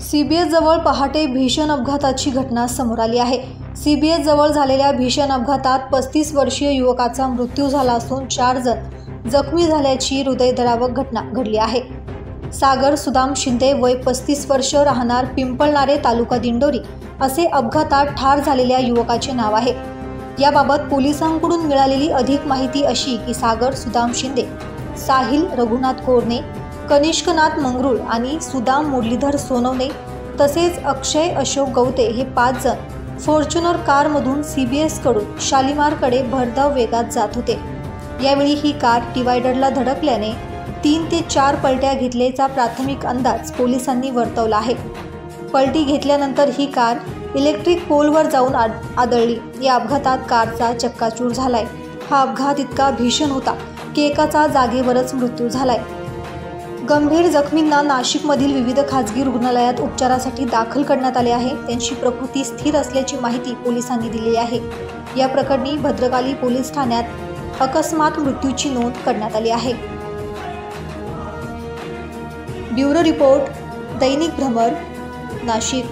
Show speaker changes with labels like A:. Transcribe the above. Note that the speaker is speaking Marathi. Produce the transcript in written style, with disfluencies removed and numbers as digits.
A: CBS जवळ पहाटे भीषण अपघाताची घटना समोर आली आहे। CBS जवळ झालेल्या भीषण अपघातात 35 वर्षीय युवकाचा मृत्यू झाला असून 4 जण जखमी झाल्याची हृदयद्रावक घटना घडली आहे। सागर सुदाम शिंदे वय 35 वर्ष राहणार पिंपळनारे तालुका दिंडोरी असे अपघातात ठार झालेल्या युवकाचे नाव आहे। याबाबत पोलिसांकडून मिळालेली अधिक माहिती अशी की सागर सुदाम शिंदे, साहिल रघुनाथ कोरणे, कनिष्कनाथ मंगरुळ आणि सुदाम मुरलीधर सोनवणे तसेच अक्षय अशोक गवते हे 5 जण फॉर्च्युनर कारमधून CBS कडून शालिमारकडे भरधाव वेगात जात होते। यावेळी ही कार डिवायडरला धडकल्याने 3 ते 4 पलट्या घेतल्याचा प्राथमिक अंदाज पोलिसांनी वर्तवला आहे। पलटी घेतल्यानंतर ही कार इलेक्ट्रिक पोलवर जाऊन आदळली। या अपघातात कारचा चक्काचूर झालाय। हा अपघात इतका भीषण होता की एकाचा जागेवरच मृत्यू झालाय। गंभीर जखमींना नाशिकमधील विविध खासगी रुग्णालयात उपचारासाठी दाखल करण्यात आले आहे। त्यांची प्रकृती स्थिर असल्याची माहिती पोलिसांनी दिली आहे। या प्रकरणी भद्रकाली पोलीस ठाण्यात अकस्मात मृत्यूची नोंद करण्यात आली आहे। ब्युरो रिपोर्ट, दैनिक भ्रमर, नाशिक।